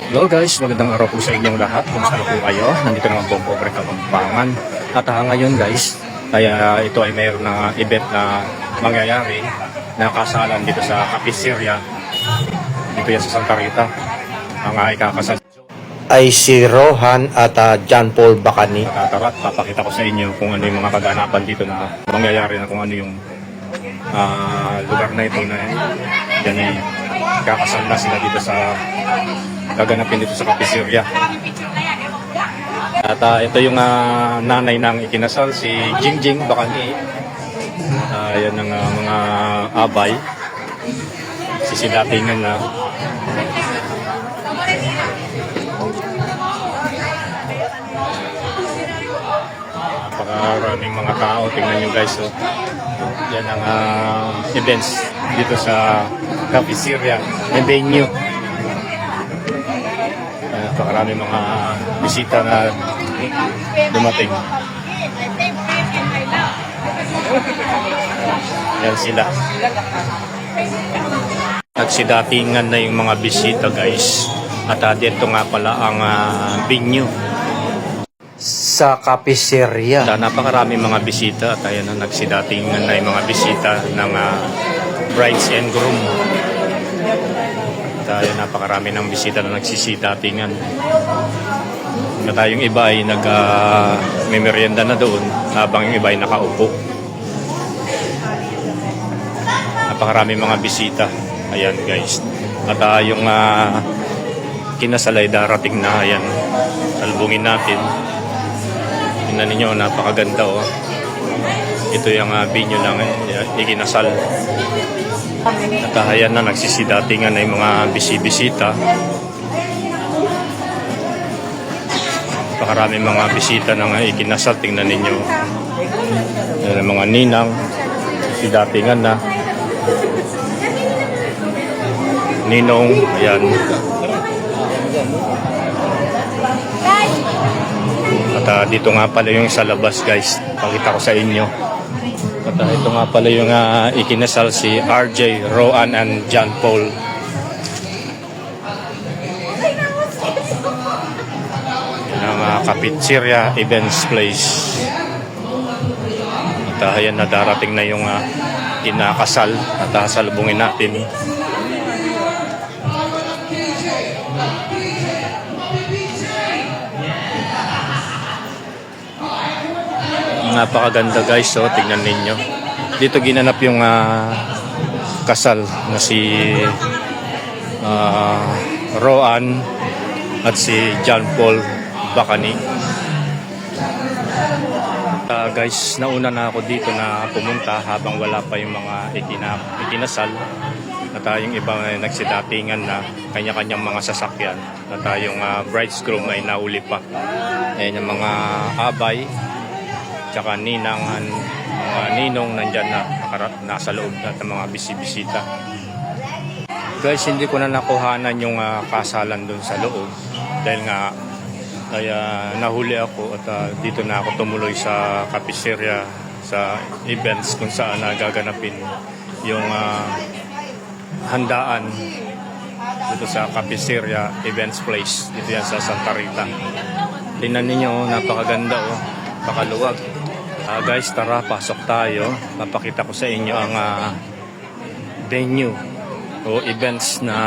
Hello guys, magandang araw po sa inyong lahat. Kumusta po kayo? Nandito naman po ang Pobre Kapampangan. At ngayon guys, ito ay mayroon na event na mangyayari na kasalan dito sa Kapisirya. Dito yan sa Santa Rita. Ang ikakasal ay si Rohan at John Paul Bacani. Tatarat, papakita ko sa inyo kung ano yung mga kaganapan dito na mangyayari na kung ano yung lugar na ito na yan ay kakasal na sila dito sa gaganapin dito sa Kapisirya. At ito yung nanay ng ikinasal, si Jingjing Bacani. Yan ang mga abay. Sisidatingan na. Napakaraming mga tao. Tingnan nyo guys. Oh. Yan ang events dito sa Kapisirya. May venue. Napakaraming mga bisita na dumating. Yan sila. Nagsidatingan na yung mga bisita guys. At dito nga pala ang venue Sa Kapisirya. Napakaraming mga bisita at ayan na nagsidatingan na yung mga bisita ng brides and groom. At ayan, napakarami ng bisita na nagsisidatingan. At yung iba ay may merienda na doon habang yung iba ay nakaupo. Napakarami mga bisita. Ayan guys. At yung kinasal ay darating na. Ayan. Albungin natin. Tingnan ninyo, napakaganda oh. Ito yung venue ng ikinasal. At ayan na, nagsisidatingan na yung mga bisita. Napakaraming mga bisita ng ikinasal. Tingnan ninyo. Ayan, mga ninang. Sidatingan na. Ninong. Ayan. At dito nga pala yung sa labas guys. Pakita ko sa inyo. At ito nga pala yung ikinasal si RJ, Rohan and John Paul. Ng Kapisirya Events Place. At ayan na, darating na yung kinakasal. At salubungin natin. Napakaganda guys, so tingnan ninyo. Dito ginanap yung kasal na si Rohan at si John Paul Bacani. Guys, nauna na ako dito na pumunta habang wala pa yung mga ikinasal. At yung iba ay nagsidatingan na kanya-kanyang mga sasakyan. At yung bride's groom ay nauli pa. Ayan yung mga abay tsaka ninangan, mga ninong nandyan na nasa loob at mga bisita. Guys, hindi ko na nakuhanan yung kasalan dun sa loob dahil nga nahuli ako at dito na ako tumuloy sa Kapisirya sa events kung saan gaganapin yung handaan dito sa Kapisirya Events Place. Dito yan sa Santa Rita. Tingnan ninyo, napakaganda oh, pakaluwag. Guys, tara, pasok tayo. Papakita ko sa inyo ang venue o events na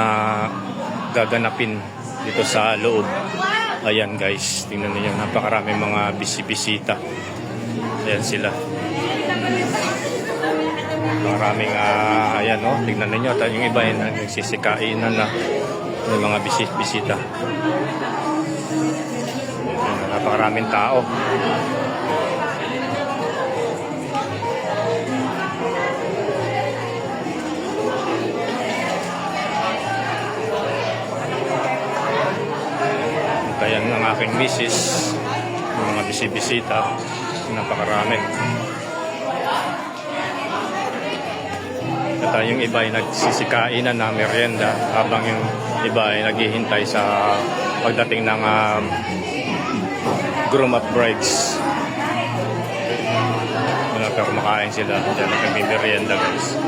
gaganapin dito sa loob. Ayan guys, tingnan niyo, napakaraming mga bisita. Ayan sila. Maraming ayan oh, tingnan niyo, at yung iba ay nagsisikainan na ng mga bisita. Ayan, napakaraming tao. Ayan ang aking misis, yung mga bisita, napakarami. At yung iba ay nagsisikainan na merienda habang yung iba ay naghihintay sa pagdating ng groom at brides. Kumakain sila, dyan nagmimerienda guys.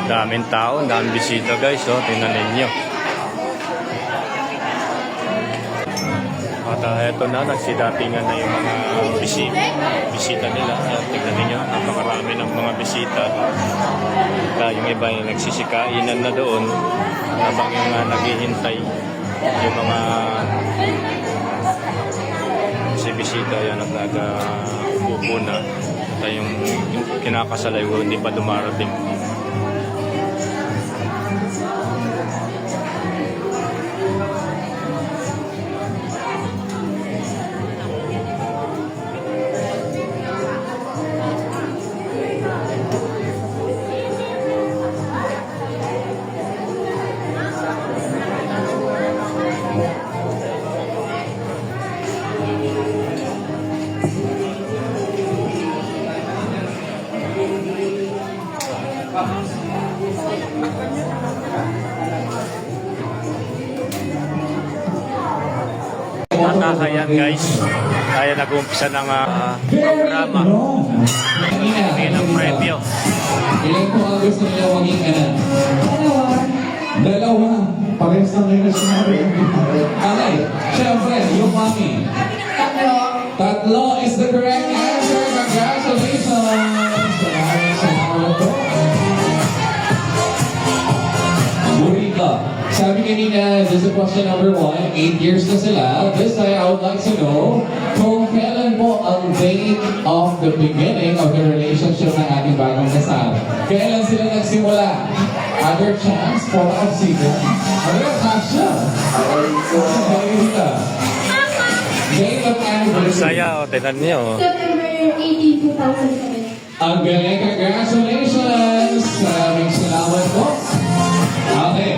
Daming tao, daming bisita guys, oh, tingnan ninyo. At eto na, nagsidatingan na yung mga bisita nila. At tingnan ninyo, napakarami ng mga bisita. Yung iba yung nagsisikainan na doon habang yung naghihintay yung mga bisita yan at nag-upo na. At yung kinakasalay hindi pa dumarating. At ayan guys, tayo nag-umpisa ng programa. Bigyan ng premyo. Ilan po ang gusto nila maging anak? Dalawa. Parehas na kayo na sinabi. Okay. Siyempre, yung mami. Tatlo is the correct answer. Congratulations! Salamat po. Burika. Sabi kanina, this is question number 1. 8 years na sila. This time, I would like to know kung kailan po ang date of the beginning of the relationship ng ating bagong kasal. Kailan sila nagsimula? Other chance for of season? Ano yung kasha? Date of Ang anniversary. saya, tingnan niyo. September 18, 2007. Ang galing, congratulations! Maraming salamat po. Okay.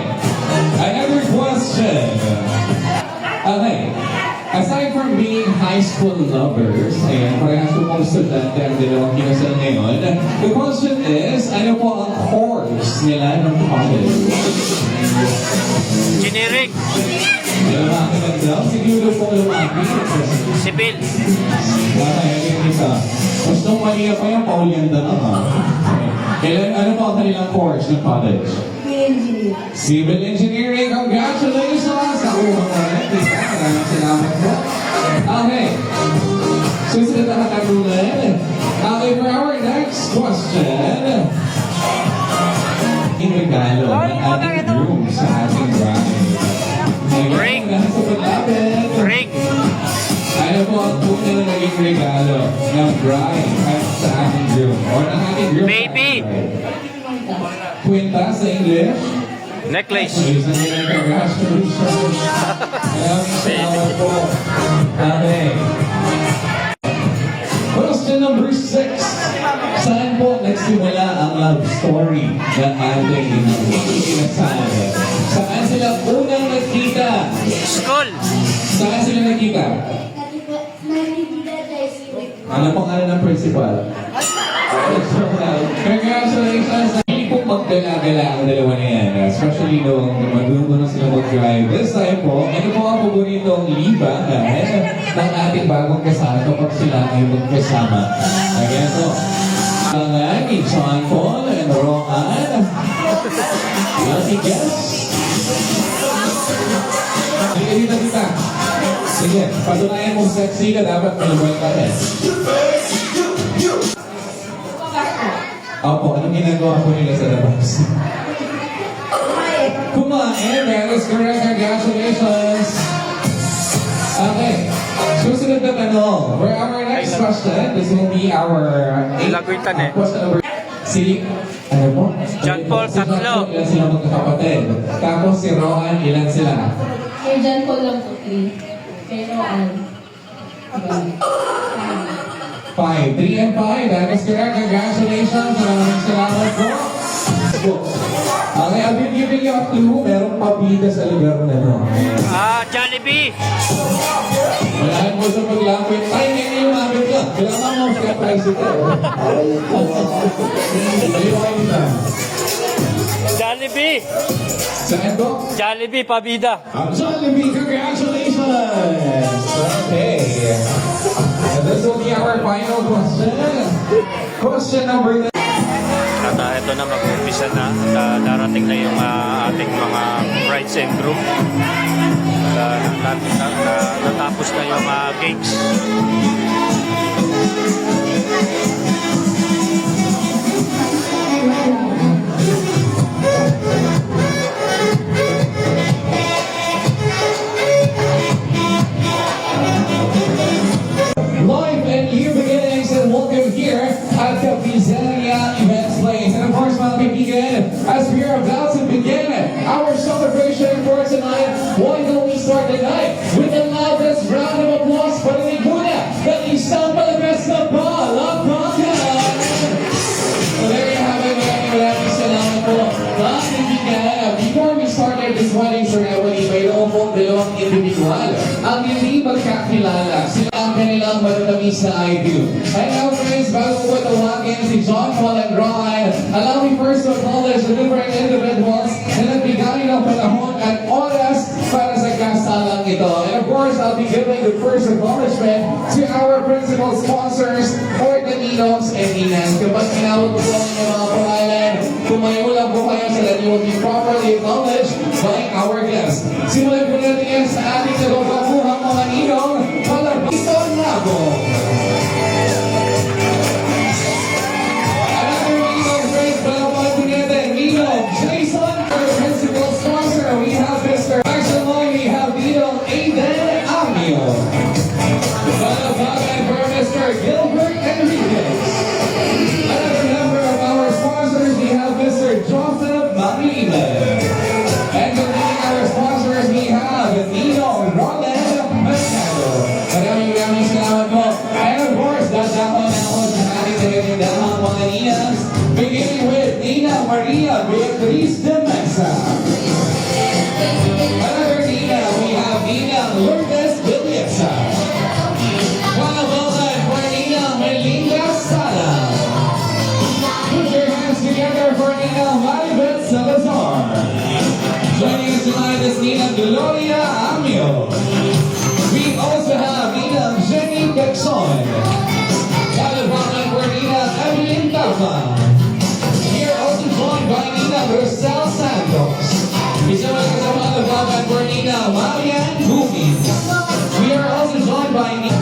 Another question. Okay. Aside from being high school lovers, ayan, parehas po pong estudyante ang dalawang kinasal ngayon, the question is, ano po ang course nila ng college? Engineering, Lumaki na daw? Siguro pong lumaki. civil, Okay, again, isa. Gustong maliya pa yung Paulian na ha. Kailan, ano po ang kanilang course ng college? Engineer. Civil Engineering, congratulations! Nakuha mo rin. Maraming salamat po. Okay. Susunod na katanungan. Okay, for our next question. Yung regalo ng ating groom sa ating bride. Ring. Nasa paglapit. ring, Ano po ang tunay na naging regalo ng bride at sa ating groom? O ng ating groom? Baby. Kwenta sa English? necklace. Ladies and gentlemen, congratulations. Maraming salamat po. Okay. Question number 6. Saan po nagsimula ang love story ng ating inasal? Saan sila unang nagkita? School, Saan sila nagkita? Ano pangalan ng principal? Congratulations! Hindi po magdala-gala ang dalawa na yan. Especially nung magluto na sila mag-drive. This time po, ano po ang paboritong libangan ng ating bagong kasama kapag sila ay magkasama? Again po, ang ni John Paul and Rohan. Lucky guess. Sige, dito kita. Sige, patunayan mong sexy ka, dapat malabay ka rin. Opo, anong ginagawa po nila sa labas? Kumain, that is correct. Congratulations. Okay, susunod na tanong. For our next question, this will be our Laguitan eh. question number... Si, ano po? John Paul, Si John tatlo. Paul, ilan sila magkakapatid? Tapos si Rohan, ilan sila? Kaya dyan ko lang po 3. Pero Five. 3 and 5. That is correct. Congratulations. Maraming salamat po. Okay, I'll be giving you a clue. Merong pabida sa lugar na to. Jollibee, Wala mo sa paglapit. Ay, hindi yung mabit lang. Kailangan mo siya tricycle. Ayun, ayun na. Jollibee. Jollibee! Saan po? Jollibee, pabida. Jollibee, congratulations! Okay. And this will be our final question. Question number 9. At ito na, mag-umpisa na. At darating na yung ating mga brides and groom. At natapos na yung cakes. Live and new beginnings and welcome here at the Visalia Events Place. And of course, mga kaibigan, as we are about to begin our celebration for tonight, why don't we start the night with the loudest round of applause for the Laguna, the isang malakas na Palakpakan! So there you have it, maraming salamat po. Mga kaibigan, before we started this wedding ceremony, mayroon pong dalawang individual ang hindi magkakilala. Sila ang kanilang matatamis na idol. And now friends, bago ko tawagin si John Paul and Ron, allow me first to acknowledge the different individuals na nagbigay ng panahon at oras para sa kasalang ito. And of course, I'll be giving the first acknowledgement to our principal sponsors for the Ninongs and Ninans. Kapag tinawag ko po ang mga pangalan, tumayo lang po kayo so that you will be properly acknowledged by our guests. Simulan po natin yan sa ating nagpapakuhang mga Ninong, Palabito Nago. Another Ninong friends, palapalan po natin, Ninong Jason, our principal sponsor. We have Mr. Axel Moy, we have Ninong Aiden Amio. Palapalan for Mr. Gilbert Enriquez. Another member of our sponsors, we have Mr. Joseph Marina. And completing our sponsors, we have Ninong Roland Mercado. Maraming salamat po. And of course, dadako na ako sa ating nagagandahang mga Ninas, beginning with Nina Maria Beatriz de Mesa. Another Nina, we have Nina Lourdes Villesa. Palabalan for Nina Melinda Sala. Put your hands together for Nina Maribel Salazar. Joining us tonight is Nina Gloria Amio. We also have Nina Jenny Dexon. Palabalan for Nina Evelyn Tava. We are also joined by Nina Rosel Santos. Isama ka sa palabalan for Nina Marian Gumi. We are also joined by Nina.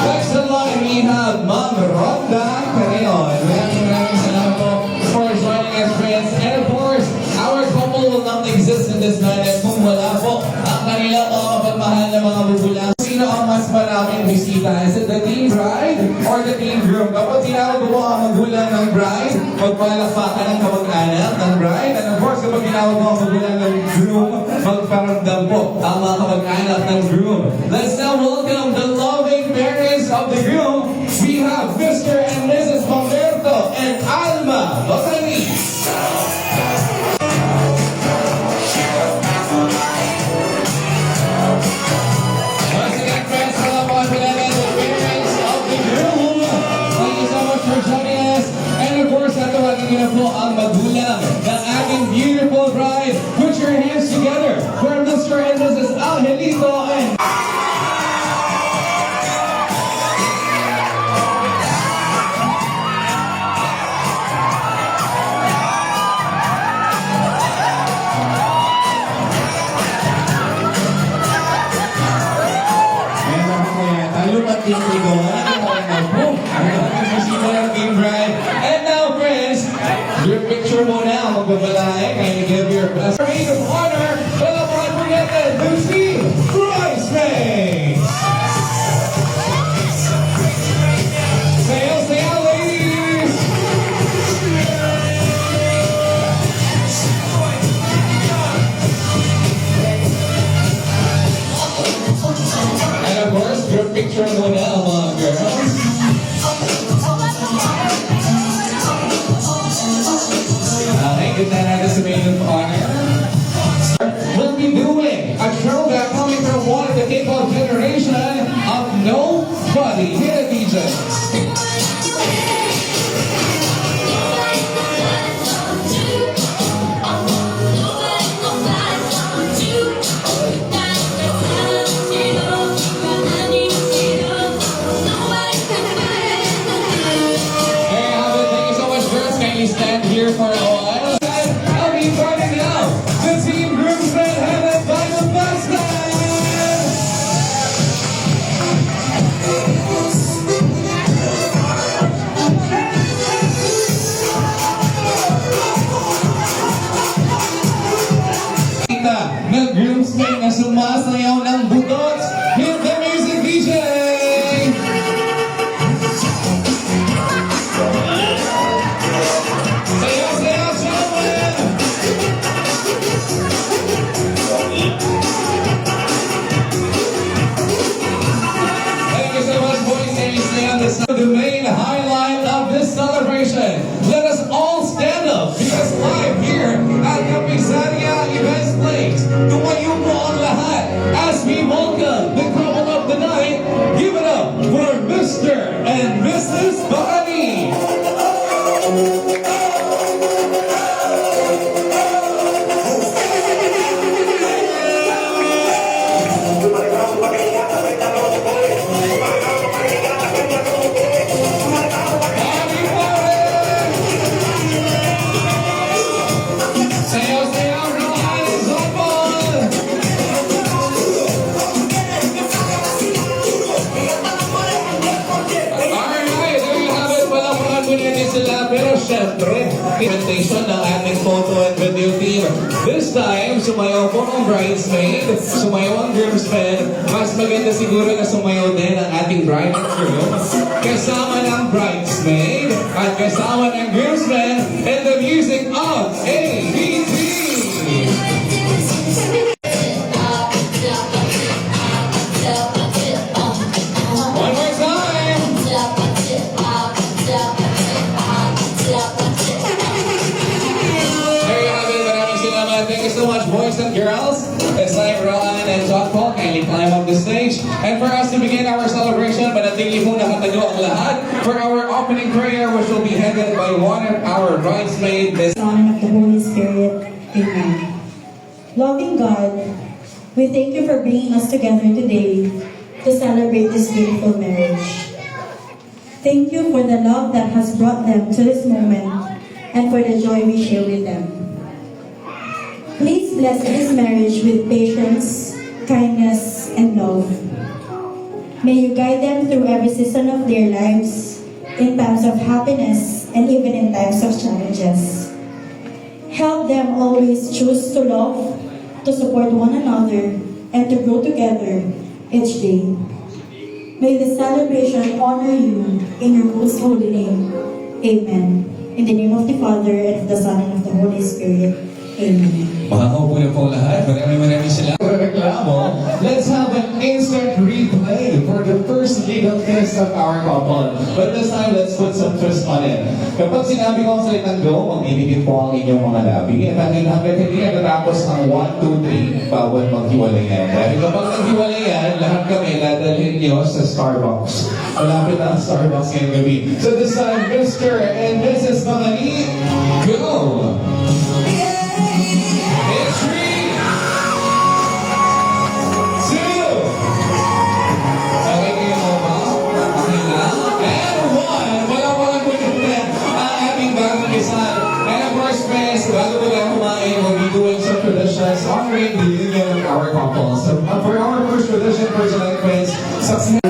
Next in line, we have Ma'am Rhonda Carreon. Maraming salamat po for joining us, friends. And of course, our couple will not exist in this night kung wala po ang kanilang mga mapagmahal na mga bubulang. Sino ang mas maraming bisita? Is it the team bride or the team groom? Kapag tinawag mo ang magulang ng bride, magpalakpakan ang kamag-anak ng bride. And of course, kapag tinawag mo ang magulang ng groom, magparamdam po ang mga kamag-anak ng groom. Let's now welcome the loving parents of the groom. We have Mr. and Mrs. Humberto and Alma Botani. Once again, friends, salamat po natin the parents of the groom. Thank you so much for joining us. And of course, natawagin niyo na po ang magulang ng ating beautiful bride. Put your hands together for Mr. and Mrs. Angelito and and now, friends, your picture muna ang magbabalay. Can you give your best maid of honor? Palapakan po natin, Lucy Royce. Sayaw, sayaw, ladies! And of course, your picture muna ang mga girls. Okay, good na natin sa maid of honor. We'll be doing a throwback coming from one of the K-pop generation of Nobody. Hit it, DJ. This time, sumayaw po ang bridesmaid, sumayaw ang groomsmen. Mas maganda siguro na sumayaw din ang ating bride and groom. Kasama ng bridesmaid at kasama ng groomsmen and the music of ABT. One more time. There you have it. Maraming salamat. Thank you so much, boys and girls. It's time for Rohan and John Paul. Kindly climb up the stage. And for us to begin our celebration, manatili po nakatayo ang lahat for our opening prayer, which will be headed by one of our bridesmaids, Miss Son of the Holy Spirit. Amen. Loving God, we thank you for bringing us together today to celebrate this beautiful marriage. Thank you for the love that has brought them to this moment and for the joy we share with them. Please bless this marriage with patience, kindness, and love. May you guide them through every season of their lives, in times of happiness and even in times of challenges. Help them always choose to love, to support one another, and to grow together each day. May the celebration honor you in your most holy name. Amen. In the name of the Father, and of the Son, and of the Holy Spirit. Amen. Makakaupo na po lahat. Maraming salamat. Sa reklamo, let's have an instant replay for the first legal kiss of our couple. But this time, let's put some twist on it. Kapag sinabi ko ang salitang go, magbibigit po ang inyong mga labi. At hanggang hindi natatapos ang 1, 2, 3, bawal maghiwalay yan. Dahil kapag naghiwalay yan, lahat kami dadalhin nyo sa Starbucks. Malapit na ang Starbucks ngayong gabi. So this time, Mr. and Mrs. Mangani, go! It's 3, 2, okay kayo mo ba? Okay na? And 1, wala po na ang ating bagong kisal. And of course, friends, bago ko lang kumain, we'll be doing some traditions honoring the union of our couple. So for our first tradition for tonight, friends, success.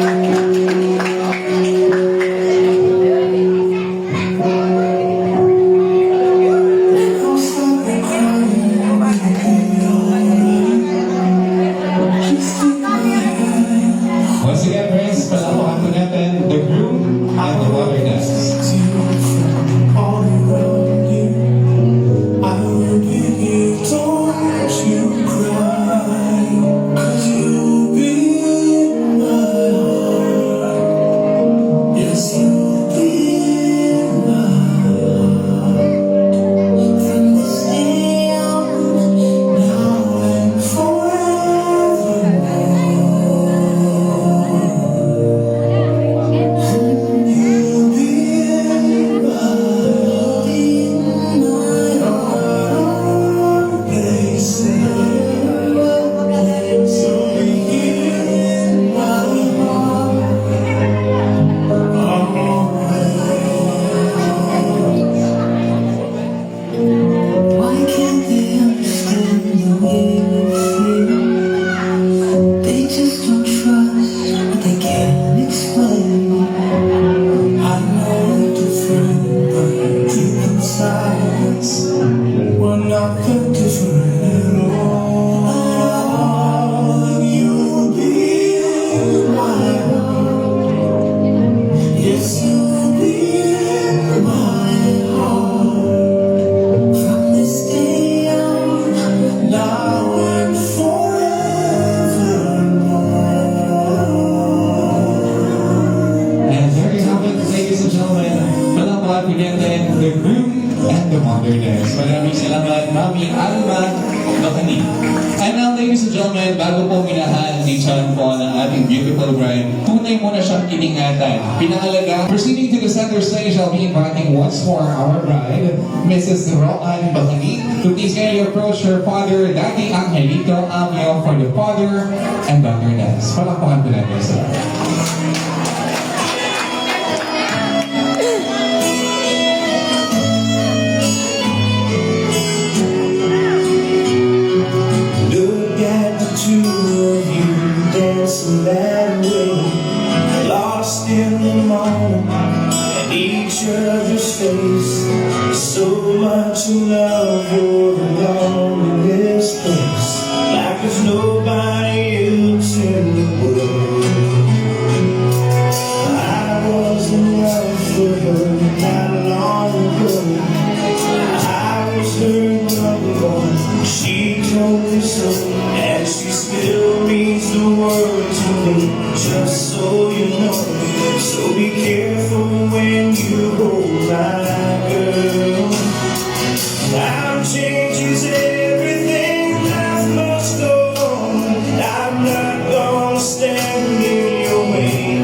Once again, friends, palawakan po natin the groom and the water nest. Why can't they understand the way we feel? They just don't trust what they can't explain. I know we're different, but deep inside we're not that different at all. You'll be in my heart. Yes, you'll be in my heart. From this day on, now and forevermore. And there you have it, ladies and gentlemen. Palakpakan po natin the groom and the wonderness. Maraming salamat, Mami Alma Bakani. And now, ladies and gentlemen, bago po minahan ni John Paul ang ating beautiful bride, tunay muna siyang iningatan. Pinangalaga, proceeding to the center stage, I'll be inviting once more our bride, Mrs. Roan Bakani, to please kindly approach her father, Daddy Angelito Amio, for the father and daughter dance. Palakpakan po natin sila. Look at the two of you dancing that way, lost in the moment at each other's face. So much love for the lonely know so, and she still means the world to me. Just so you know, so be careful when you hold my girl. Time changes everything, life must go on. I'm not gonna stand in your way.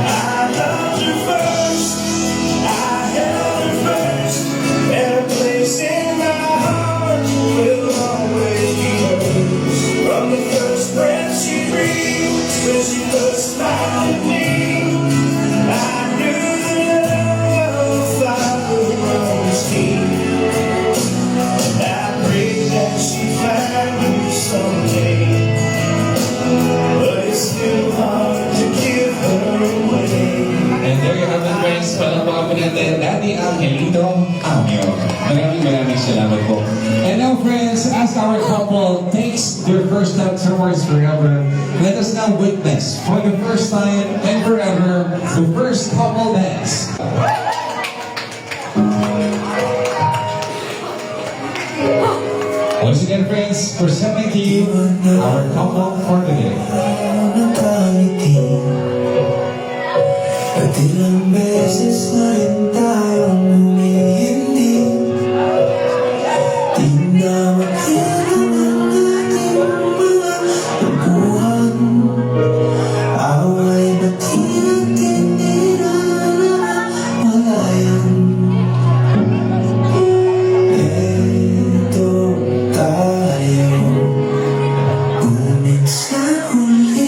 I loved her first, I held her first, and a place in my heart will always be hers. From the first breath she breathed, when she first smiled at me, I knew the love of the Father was me. I pray that she find you someday, but it's still hard to give her away. And there you have it, friends. Palakpakan po natin Daddy Angelito Amio. Maraming salamat po. And now, friends, as our couple takes their first step towards forever, let us now witness for the first time and forever the first couple dance. Once again, friends, presenting to you our couple for today. Nakangiti at ilang beses na rin tayong humihindi. Di na makita ng ating mga pagkuhan. Away ba't hindi na malayan? Eto tayo, ngunit sa huli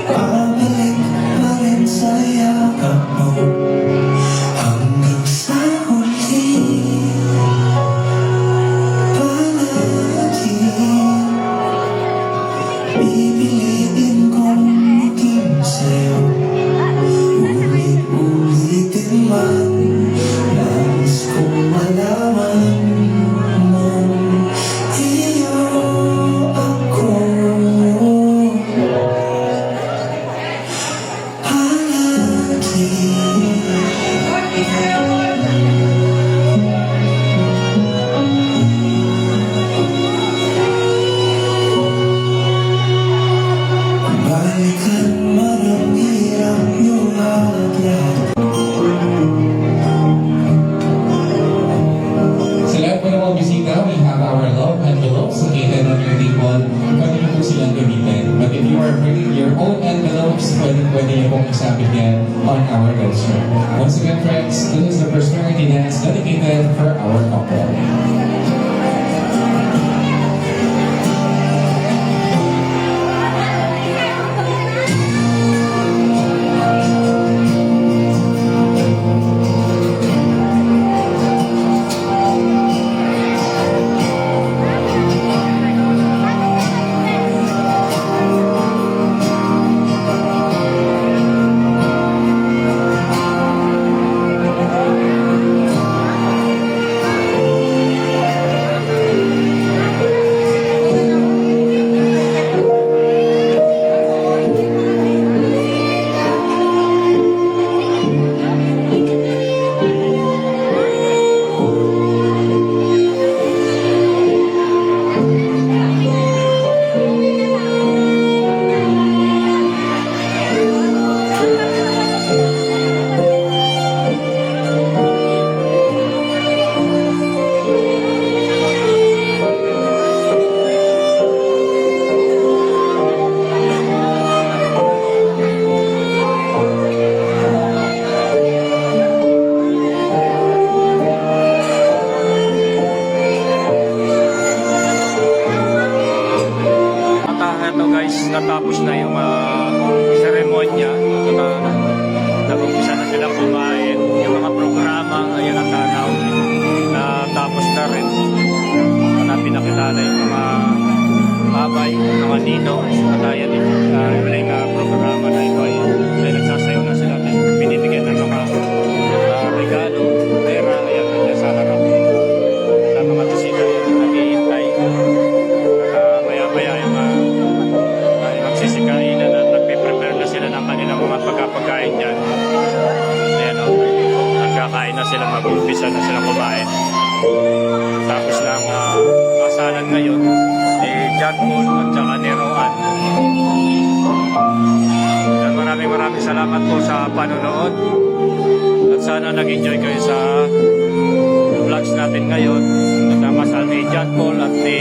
pabalik pa rin sa yakap mo hanggang sa huli. Palagi pipiliin kong maging sa'yo, ulit-ulitin man. Nais kong malaman mong iyo ako. Balikan man ang hirap yung lahat. Sa lahat po ng mga bisita, we have our love envelopes located on your table. Pwede niyo po silang gamitin. But if you are bringing your own envelopes, pwede niyo pong isabit yan on our culture. Once again, friends, this is the prosperity dance dedicated for our couple. kain na sila, mag-umpisa na sila kumain. Tapos ng kasalan ngayon ni John Paul at saka ni Rohan. Yan, maraming salamat po sa panonood. At sana nag-enjoy kayo sa vlogs natin ngayon. At ang kasal ni John Paul at ni